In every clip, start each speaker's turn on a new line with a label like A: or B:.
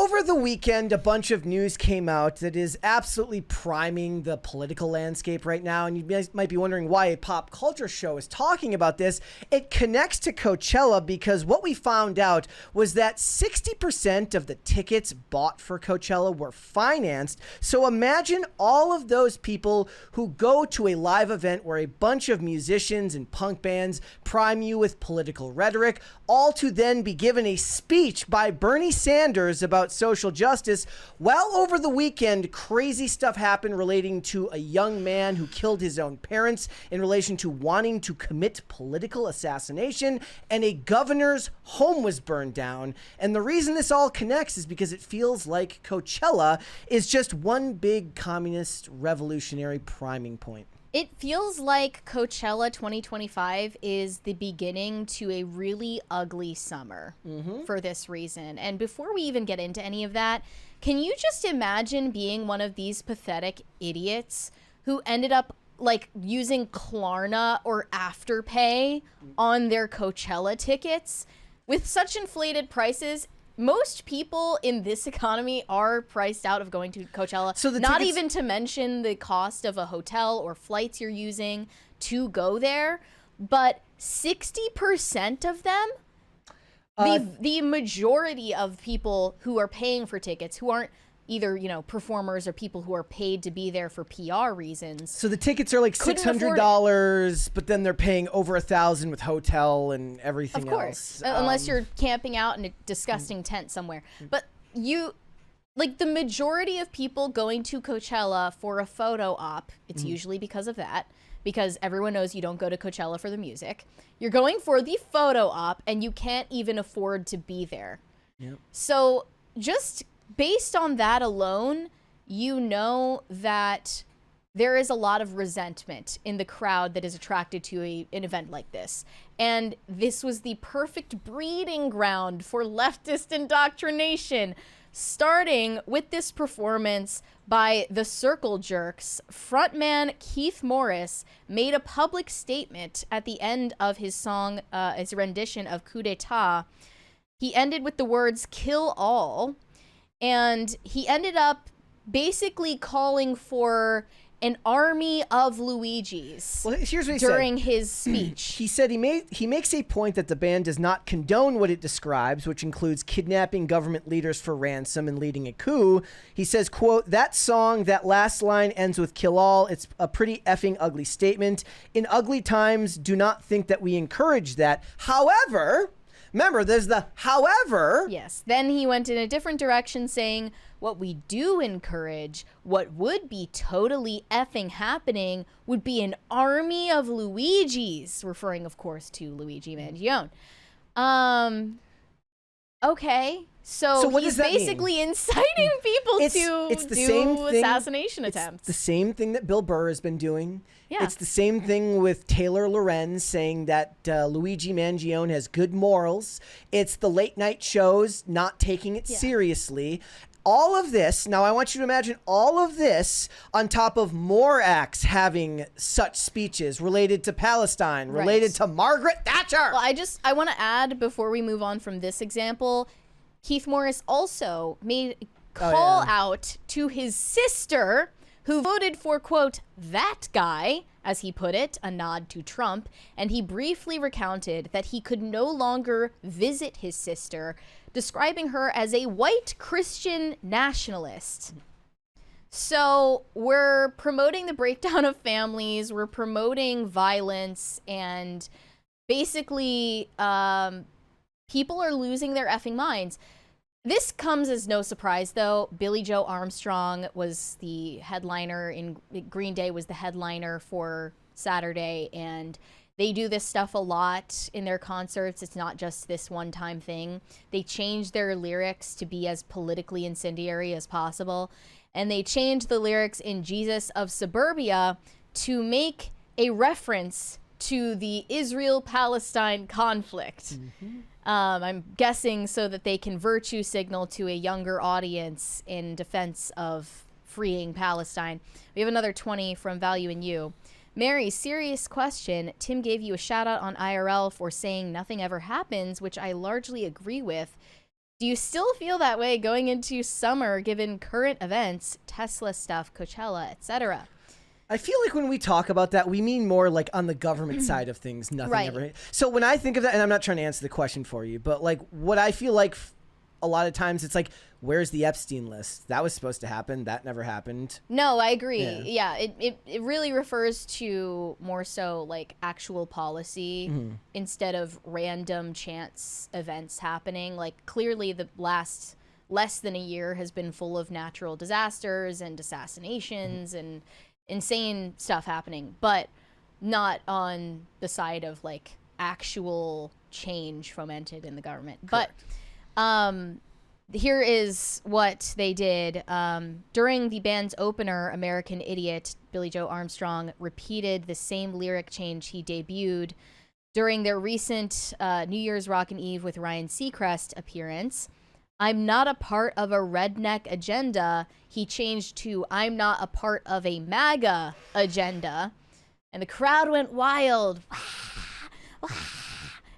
A: over the weekend, a bunch of news came out that is absolutely priming the political landscape right now. And you guys might be wondering why a pop culture show is talking about this. It connects to Coachella because what we found out was that 60% of the tickets bought for Coachella were financed. So imagine all of those people who go to a live event where a bunch of musicians and punk bands prime you with political rhetoric, all to then be given a speech by Bernie Sanders about social justice. Well, over the weekend, crazy stuff happened relating to a young man who killed his own parents in relation to wanting to commit political assassination, and a governor's home was burned down. And the reason this all connects is because it feels like Coachella is just one big communist revolutionary priming point.
B: It feels like Coachella 2025 is the beginning to a really ugly summer for this reason. And before we even get into any of that, can you just imagine being one of these pathetic idiots who ended up like using Klarna or Afterpay on their Coachella tickets with such inflated prices? Most people in this economy are priced out of going to Coachella. So not even to mention the cost of a hotel or flights you're using to go there. But 60% of them, the majority of people who are paying for tickets, who aren't either, you know, performers or people who are paid to be there for PR reasons.
A: So the tickets are like $600, but then they're paying over $1,000 with hotel and everything else. Of course,
B: unless you're camping out in a disgusting tent somewhere. But like the majority of people going to Coachella for a photo op, it's usually because of that, because everyone knows you don't go to Coachella for the music. You're going for the photo op and you can't even afford to be there. Yep. So just based on that alone, you know that there is a lot of resentment in the crowd that is attracted to an event like this. And this was the perfect breeding ground for leftist indoctrination, starting with this performance by the Circle Jerks. Frontman Keith Morris made a public statement at the end of his song, his rendition of Coup d'etat. He ended with the words, "kill all." And he ended up basically calling for an army of Luigis during his speech.
A: He said he makes a point that the band does not condone what it describes, which includes kidnapping government leaders for ransom and leading a coup. He says, quote, "That song, that last line ends with kill all. It's a pretty effing ugly statement. In ugly times, do not think that we encourage that. However," remember, there's the however.
B: Yes. Then he went in a different direction saying, what we do encourage, what would be totally effing happening, would be an army of Luigis, referring, of course, to Luigi Mangione. Okay. So
A: what
B: he's
A: does that
B: basically
A: mean?
B: Inciting people to
A: it's the
B: do
A: same thing,
B: assassination attempts.
A: It's the same thing that Bill Burr has been doing.
B: Yeah.
A: It's the same thing with Taylor Lorenz saying that Luigi Mangione has good morals. It's the late night shows not taking it seriously. All of this, now I want you to imagine all of this on top of more acts having such speeches related to Palestine, related to Margaret Thatcher.
B: Well, I want to add before we move on from this example, Keith Morris also made a call out to his sister, who voted for, quote, that guy, as he put it, a nod to Trump, and he briefly recounted that he could no longer visit his sister, describing her as a white Christian nationalist. So we're promoting the breakdown of families, we're promoting violence, and basically people are losing their effing minds. This comes as no surprise, though. Billie Joe Armstrong was the headliner in Green Day was the headliner for Saturday, and they do this stuff a lot in their concerts. It's not just this one-time thing. They change their lyrics to be as politically incendiary as possible, and they change the lyrics in Jesus of Suburbia to make a reference to the Israel-Palestine conflict. I'm guessing so that they can virtue signal to a younger audience in defense of freeing Palestine. We have another 20 from Value in You. Mary, serious question. Tim gave you a shout out on IRL for saying nothing ever happens, which I largely agree with. Do you still feel that way going into summer given current events, Tesla stuff, Coachella, etc.?
A: I feel like when we talk about that, we mean more like on the government side of things. Nothing
B: Right.
A: ever. So when I think of that, and I'm not trying to answer the question for you, but like what I feel like a lot of times it's like, where's the Epstein list? That was supposed to happen. That never happened.
B: No, I agree.
A: Yeah.
B: It really refers to more so like actual policy instead of random chance events happening. Like clearly the last less than a year has been full of natural disasters and assassinations and insane stuff happening, but not on the side of like actual change fomented in the government.
A: Correct.
B: But here is what they did. During the band's opener, American Idiot, Billy Joe Armstrong repeated the same lyric change he debuted during their recent New Year's Rockin' Eve with Ryan Seacrest appearance. I'm not a part of a redneck agenda. He changed to I'm not a part of a MAGA agenda. And the crowd went wild.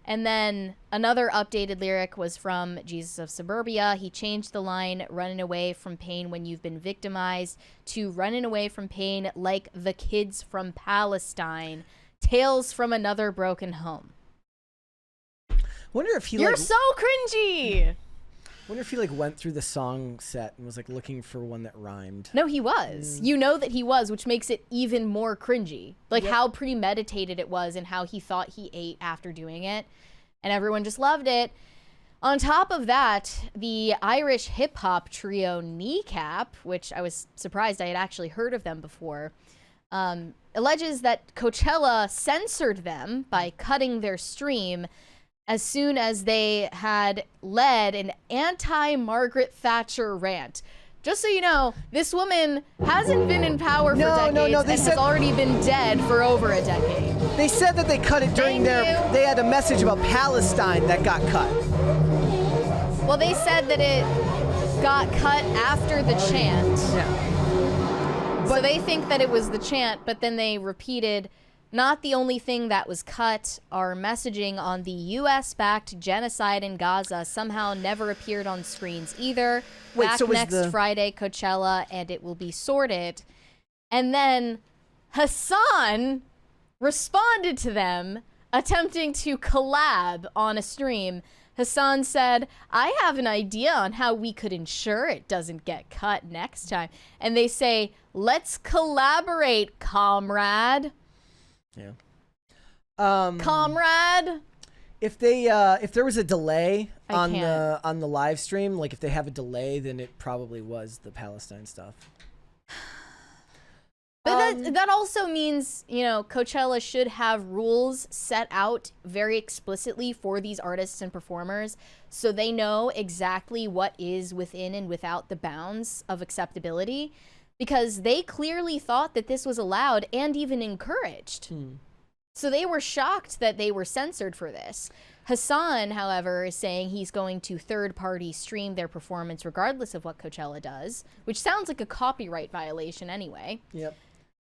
B: And then another updated lyric was from Jesus of Suburbia. He changed the line, running away from pain when you've been victimized, to running away from pain like the kids from Palestine. Tales from another broken home.
A: Wonder if he
B: You're so cringy.
A: Wonder if he like went through the song set and was like looking for one that rhymed.
B: No, he was. You know that he was, which makes it even more cringy. Like how premeditated it was and how he thought he ate after doing it. And everyone just loved it. On top of that, the Irish hip-hop trio Kneecap, which I was surprised I had actually heard of them before, alleges that Coachella censored them by cutting their stream as soon as they had led an anti-Margaret Thatcher rant. Just so you know, this woman hasn't been in power for decades and has already been dead for over a decade.
A: They said that they cut it during they had a message about Palestine that got cut.
B: Well, they said that it got cut after the chant.
A: Yeah.
B: So they think that it was the chant, but then they repeated, not the only thing that was cut. Our messaging on the U.S.-backed genocide in Gaza somehow never appeared on screens either. Back
A: so was
B: next Friday, Coachella, and it will be sorted. And then Hassan responded to them, attempting to collab on a stream. Hassan said, I have an idea on how we could ensure it doesn't get cut next time. And they say, let's collaborate, comrade.
A: Yeah.
B: Comrade.
A: If there was a delay on the live stream, like if they have a delay, then it probably was the Palestine stuff.
B: But that also means, you know, Coachella should have rules set out very explicitly for these artists and performers so they know exactly what is within and without the bounds of acceptability, because they clearly thought that this was allowed and even encouraged. So they were shocked that they were censored for this. Hassan, however, is saying he's going to third-party stream their performance regardless of what Coachella does, which sounds like a copyright violation anyway.
A: Yep.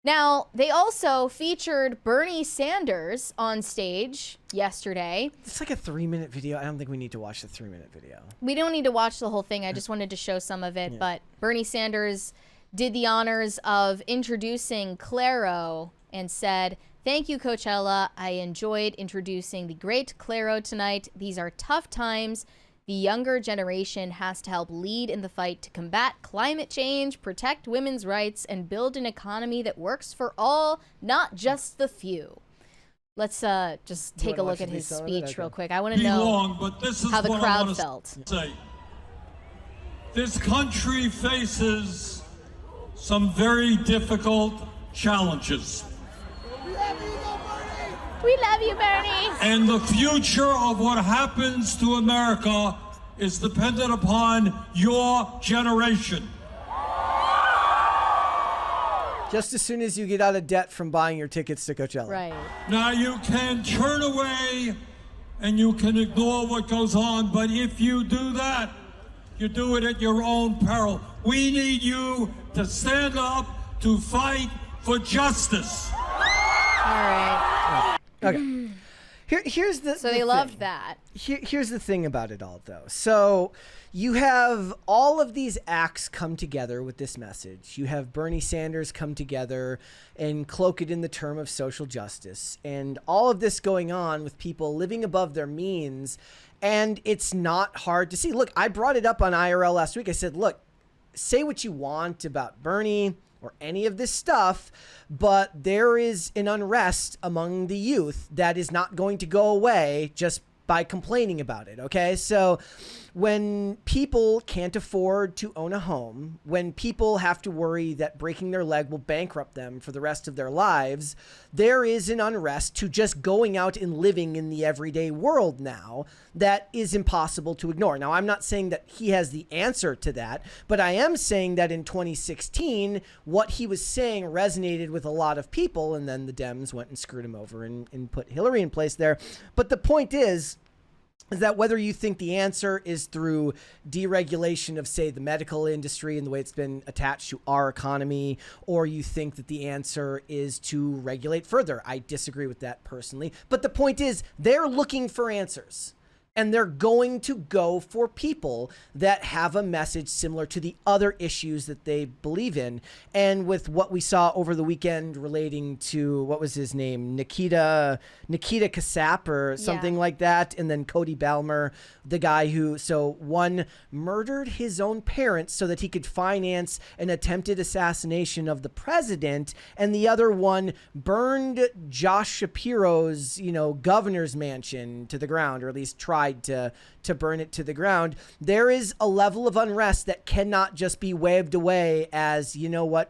B: Now, they also featured Bernie Sanders on stage yesterday.
A: It's like a 3-minute video. I don't think we need to watch the 3-minute video.
B: We don't need to watch the whole thing. I just wanted to show some of it. Yeah. But Bernie Sanders did the honors of introducing Claro and said, thank you, Coachella. I enjoyed introducing the great Claro tonight. These are tough times. The younger generation has to help lead in the fight to combat climate change, protect women's rights, and build an economy that works for all, not just the few. Let's just take a look at his speech real quick. I want to know how the crowd felt.
C: This country faces some very difficult challenges.
B: We love you, Bernie.
C: And the future of what happens to America is dependent upon your generation.
A: Just as soon as you get out of debt from buying your tickets to Coachella.
B: Right.
C: Now you can turn away and you can ignore what goes on, but if you do that, you do it at your own peril. We need you to stand up to fight for justice.
B: All right.
A: Okay. Here's the
B: So they loved that.
A: Here's the thing about it all, though. So you have all of these acts come together with this message. You have Bernie Sanders come together and cloak it in the term of social justice. And all of this going on with people living above their means. And it's not hard to see. Look, I brought it up on IRL last week. I said, look, say what you want about Bernie or any of this stuff, but there is an unrest among the youth that is not going to go away just by complaining about it. Okay. So when people can't afford to own a home, when people have to worry that breaking their leg will bankrupt them for the rest of their lives, there is an unrest to just going out and living in the everyday world now that is impossible to ignore. Now, I'm not saying that he has the answer to that, but I am saying that in 2016, what he was saying resonated with a lot of people, and then the Dems went and screwed him over and put Hillary in place there. But the point is that whether you think the answer is through deregulation of, say, the medical industry and the way it's been attached to our economy, or you think that the answer is to regulate further, I disagree with that personally. But the point is, they're looking for answers. And they're going to go for people that have a message similar to the other issues that they believe in. And with what we saw over the weekend relating to, what was his name? Nikita Kasap or something like that. And then Cody Balmer, the guy who, so one murdered his own parents so that he could finance an attempted assassination of the president. And the other one burned Josh Shapiro's, governor's mansion to the ground, or at least tried to burn it to the ground. There is a level of unrest that cannot just be waved away as,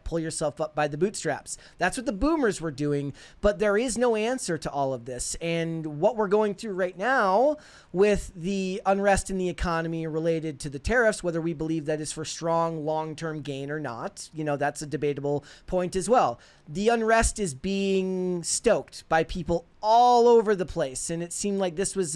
A: pull yourself up by the bootstraps. That's what the boomers were doing, but there is no answer to all of this. And what we're going through right now with the unrest in the economy related to the tariffs, whether we believe that is for strong long-term gain or not, that's a debatable point as well. The unrest is being stoked by people all over the place. And it seemed like this was,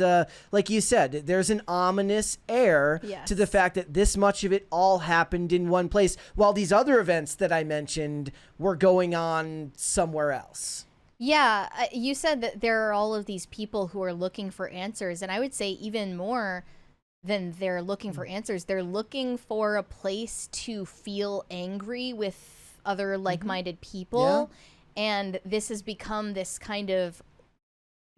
A: like you said, there's an ominous air to the fact that this much of it all happened in one place, while these other events that I mentioned were going on somewhere else.
B: Yeah, you said that there are all of these people who are looking for answers. And I would say even more than they're looking for answers, they're looking for a place to feel angry with other like-minded people. And this has become this kind of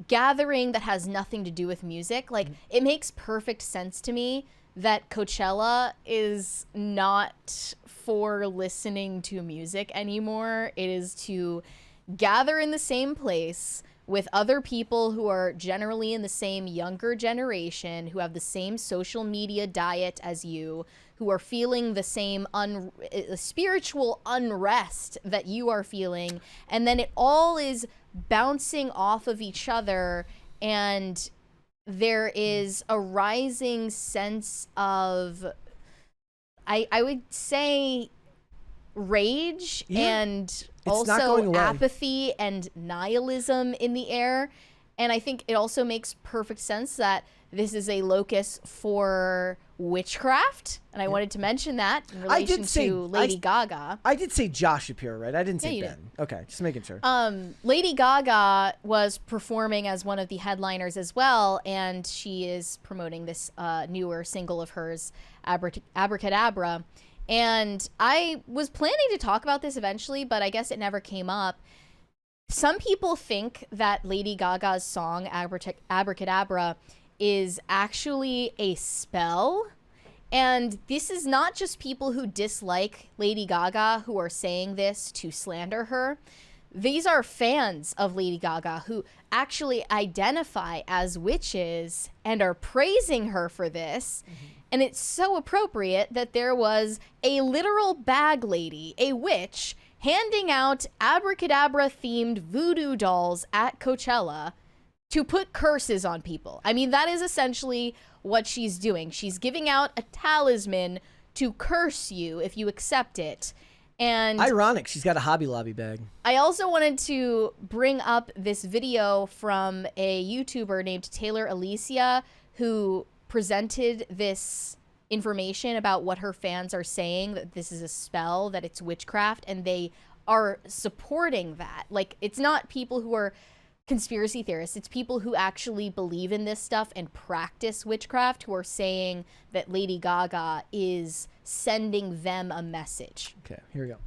B: gathering that has nothing to do with music. Like, it makes perfect sense to me that Coachella is not for listening to music anymore. It is to gather in the same place with other people who are generally in the same younger generation, who have the same social media diet as you, who are feeling the same spiritual unrest that you are feeling. And then it all is bouncing off of each other, and there is a rising sense of, I would say, rage and also apathy and nihilism in the air. And I think it also makes perfect sense that this is a locus for witchcraft. And I wanted to mention that in relation to Lady Gaga.
A: I did say Josh Shapiro, right? I didn't say Ben. Okay, just making sure.
B: Lady Gaga was performing as one of the headliners as well, and she is promoting this newer single of hers, Abracadabra. And I was planning to talk about this eventually, but I guess it never came up. Some people think that Lady Gaga's song, Abracadabra, is actually a spell. And this is not just people who dislike Lady Gaga who are saying this to slander her. These are fans of Lady Gaga who actually identify as witches and are praising her for this. And it's so appropriate that there was a literal bag lady, a witch, handing out abracadabra-themed voodoo dolls at Coachella to put curses on people. I mean, that is essentially what she's doing. She's giving out a talisman to curse you if you accept it. And
A: ironic, she's got a Hobby Lobby bag.
B: I also wanted to bring up this video from a YouTuber named Taylor Alicia, who presented this information about what her fans are saying, that this is a spell, that it's witchcraft, and they are supporting that. Like, it's not people who are conspiracy theorists. It's people who actually believe in this stuff and practice witchcraft who are saying that Lady Gaga is sending them a message.
A: Okay, here we go.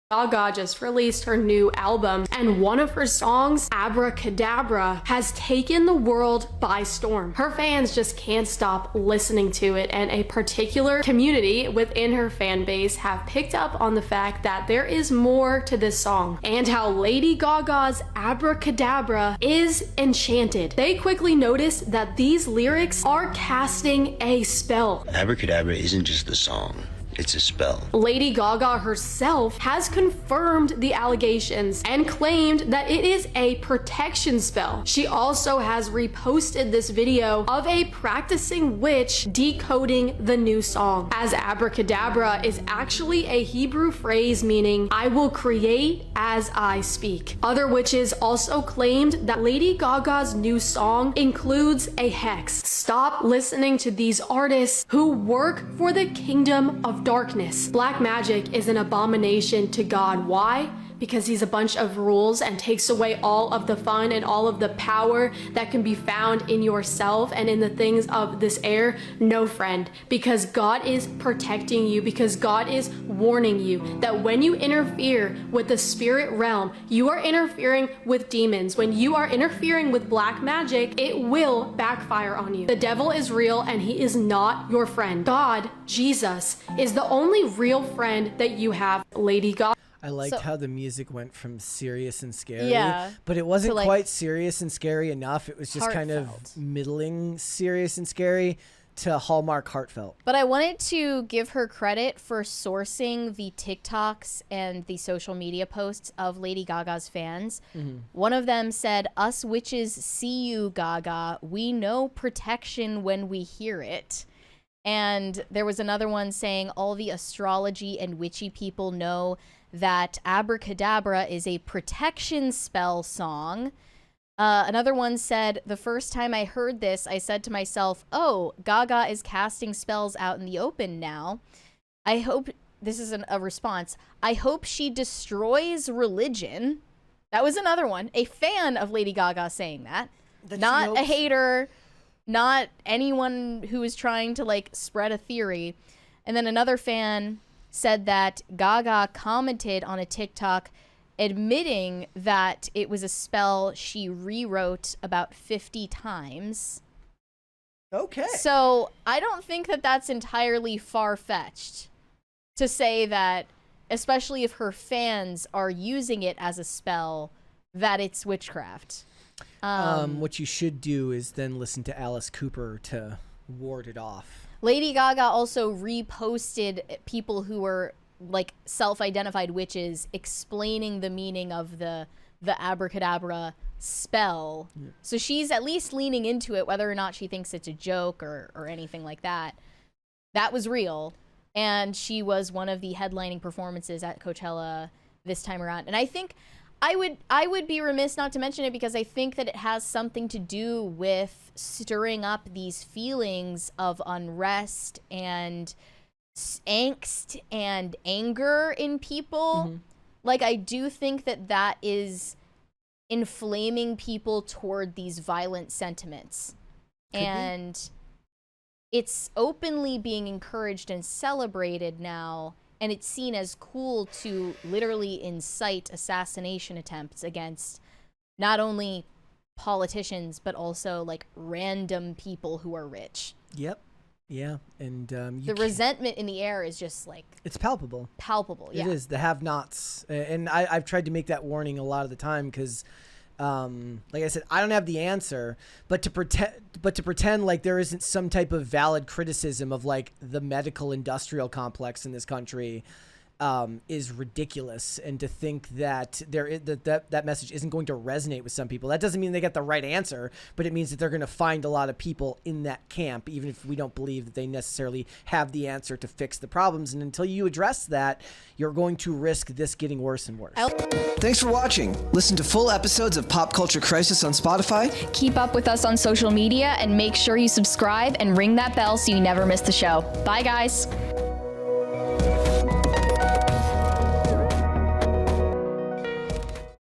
D: Gaga just released her new album, and one of her songs, Abracadabra, has taken the world by storm. Her fans just can't stop listening to it, and a particular community within her fan base have picked up on the fact that there is more to this song, and how Lady Gaga's Abracadabra is enchanted. They quickly noticed that these lyrics are casting a spell.
E: Abracadabra isn't just a song. It's a spell.
D: Lady Gaga herself has confirmed the allegations and claimed that it is a protection spell. She also has reposted this video of a practicing witch decoding the new song, as abracadabra is actually a Hebrew phrase meaning I will create as I speak. Other witches also claimed that Lady Gaga's new song includes a hex. Stop listening to these artists who work for the kingdom of darkness. Black magic is an abomination to God. Why? Because he's a bunch of rules and takes away all of the fun and all of the power that can be found in yourself and in the things of this air. No, friend, because God is protecting you, because God is warning you that when you interfere with the spirit realm, you are interfering with demons. When you are interfering with black magic, it will backfire on you. The devil is real and he is not your friend. God, Jesus, is the only real friend that you have. Lady Gaga.
A: I liked how the music went from serious and scary,
B: Yeah,
A: but it wasn't
B: to, like,
A: quite serious and scary enough. It was just kind of
B: heartfelt.
A: middling serious and scary to Hallmark heartfelt.
B: But I wanted to give her credit for sourcing the TikToks and the social media posts of Lady Gaga's fans. One of them said, "Us witches see you, Gaga. We know protection when we hear it." And there was another one saying, "All the astrology and witchy people know that Abracadabra is a protection spell song." Another one said, "The first time I heard this, I said to myself, oh, Gaga is casting spells out in the open now. I hope," this is a response, "I hope she destroys religion." That was another one. A fan of Lady Gaga saying that. Not a hater, not anyone who is trying to, like, spread a theory. And then another fan said that Gaga commented on a TikTok admitting that it was a spell she rewrote about 50 times.
A: Okay.
B: So I don't think that that's entirely far-fetched to say that, especially if her fans are using it as a spell, that it's witchcraft.
A: What you should do is then listen to Alice Cooper to ward it off.
B: Lady Gaga also reposted people who were, like, self-identified witches explaining the meaning of the abracadabra spell. Yeah. So she's at least leaning into it, whether or not she thinks it's a joke or anything like that. That was real. And she was one of the headlining performances at Coachella this time around. And I think I would be remiss not to mention it because I think that it has something to do with stirring up these feelings of unrest and angst and anger in people. Like, I do think that that is inflaming people toward these violent sentiments. And it's openly being encouraged and celebrated now. And it's seen as cool to literally incite assassination attempts against not only politicians, but also, like, random people who are rich.
A: Yep. Yeah. And
B: the resentment in the air is just, like...
A: It's palpable.
B: Palpable, yeah.
A: It is. The have-nots. And I've tried to make that warning a lot of the time because... like I said, I don't have the answer, but to pretend like there isn't some type of valid criticism of, like, the medical industrial complex in this country is ridiculous. And to think that that message isn't going to resonate with some people, that doesn't mean they get the right answer, but it means that they're going to find a lot of people in that camp, even if we don't believe that they necessarily have the answer to fix the problems. And until you address that, you're going to risk this getting worse and worse. Thanks for watching. Listen to full episodes of Pop Culture Crisis on Spotify.
F: Keep up with us on social media and make sure you subscribe and ring that bell so you never miss the show. Bye, guys.